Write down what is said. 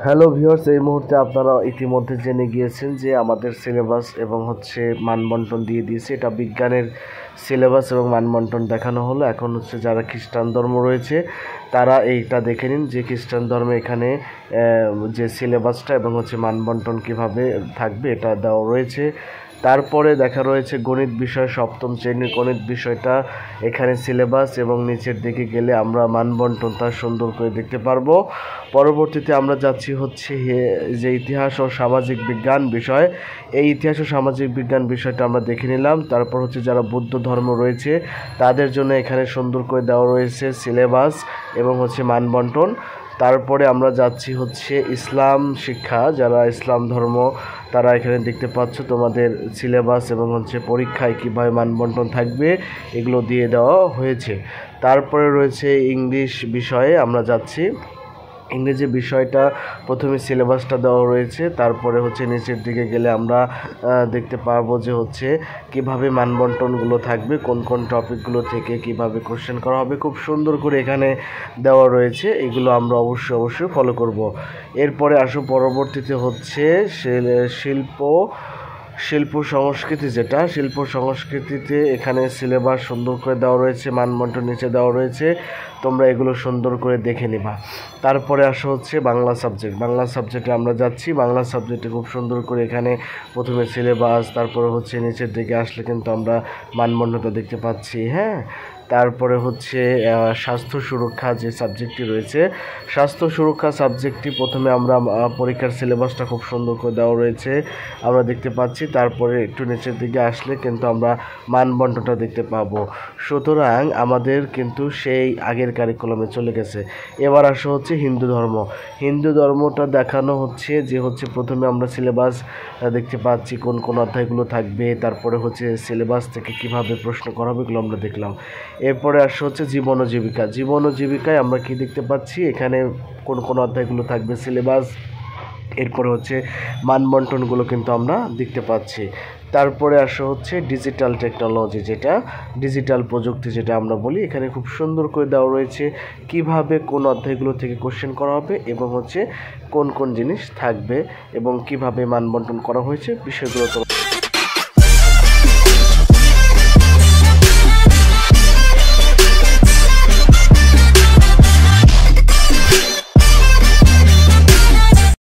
Hello viewers, এই মুহূর্তে আপনারা ইতিমধ্যে জেনে গিয়েছেন যে আমাদের সিলেবাস এবং মানবন্টন দিয়ে দিয়েছে। এটা বিজ্ঞানের সিলেবাস এবং মানবন্টন দেখানো হলো। এখন যারা খ্রিস্টান ধর্ম রয়েছে তারা এইটা দেখে নিন যে খ্রিস্টান ধর্মে এখানে যে সিলেবাসটা এবং মানবন্টন কিভাবে থাকবে এটা দেওয়া রয়েছে। তারপরে দেখা রয়েছে গণিত বিষয়, সপ্তম শ্রেণীর গণিত বিষয়টা এখানে সিলেবাস এবং নিচের দিকে গেলে আমরা মানবন্টনটা সুন্দর করে দেখতে পারবো। পরবর্তীতে আমরা যাচ্ছি যে ইতিহাস ও সামাজিক বিজ্ঞান বিষয়। এই ইতিহাস ও সামাজিক বিজ্ঞান বিষয়টা আমরা দেখে নিলাম। তারপর যারা বৌদ্ধ ধর্ম রয়েছে তাদের জন্য এখানে সুন্দর করে দেওয়া রয়েছে সিলেবাস এবং মানবন্টন। তারপরে আমরা যাচ্ছি ইসলাম শিক্ষা, যারা ইসলাম ধর্ম তারা এখানে দেখতে পাচ্ছ তোমাদের সিলেবাস এবং পরীক্ষায় কীভাবে মানবন্টন থাকবে এগুলো দিয়ে দেওয়া হয়েছে। তারপরে রয়েছে ইংলিশ বিষয়ে আমরা যাচ্ছি। ইংরেজি বিষয়টা প্রথমে সিলেবাসটা দেওয়া রয়েছে, তারপরে নিচের দিকে গেলে আমরা দেখতে পারবো যে কিভাবে মানবন্টনগুলো থাকবে, কোন কোন টপিকগুলো থেকে কিভাবে কোশ্চেন করা হবে, খুব সুন্দর করে এখানে দেওয়া রয়েছে। এগুলো আমরা অবশ্যই ফলো করব। এরপরে আসো পরবর্তীতে শিল্প সংস্কৃতি, যেটা শিল্প সংস্কৃতিতে এখানে সিলেবাস সুন্দর করে দেওয়া রয়েছে, মানবন্টন নিচে দেওয়া রয়েছে, তোমরা এগুলো সুন্দর করে দেখে নিবা। তারপরে আসো বাংলা সাবজেক্ট। বাংলা সাবজেক্টে আমরা যাচ্ছি। বাংলা সাবজেক্টে খুব সুন্দর করে এখানে প্রথমে সিলেবাস, তারপরে নিচের দিকে আসলে কিন্তু আমরা মানবন্টনটা দেখতে পাচ্ছি। হ্যাঁ, তারপরে স্বাস্থ্য সুরক্ষা যে সাবজেক্টটি রয়েছে, স্বাস্থ্য সুরক্ষা সাবজেক্টটি প্রথমে আমরা পরীক্ষার সিলেবাসটা খুব সুন্দর করে দেওয়া রয়েছে আমরা দেখতে পাচ্ছি। তারপরে একটু নিচের দিকে আসলে কিন্তু আমরা মানবন্টনটা দেখতে পাবো। সুতরাং আমাদের কিন্তু সেই আগের কারিকুলামে চলে গেছে। এবার আসো হিন্দু ধর্ম। হিন্দু ধর্মটা দেখানো যে প্রথমে আমরা সিলেবাস দেখতে পাচ্ছি, কোন কোন অধ্যায়গুলো থাকবে, তারপরে সিলেবাস থেকে কিভাবে প্রশ্ন করা হবে এগুলো আমরা দেখলাম। এরপরে আসো জীবন ও জীবিকা। জীবন ও জীবিকায় আমরা কি দেখতে পাচ্ছি, এখানে কোন কোন অধ্যায়গুলো থাকবে সিলেবাস, এরপরে মানবন্টনগুলো কিন্তু আমরা দেখতে পাচ্ছি। তারপরে আসো ডিজিটাল টেকনোলজি, যেটা ডিজিটাল প্রযুক্তি যেটা আমরা বলি, এখানে খুব সুন্দর করে দেওয়া রয়েছে কিভাবে কোন অধ্যায়গুলো থেকে কোশ্চেন করা হবে এবং কোন কোন জিনিস থাকবে এবং কিভাবে মানবন্টন করা হয়েছে বিষয়গুলো তো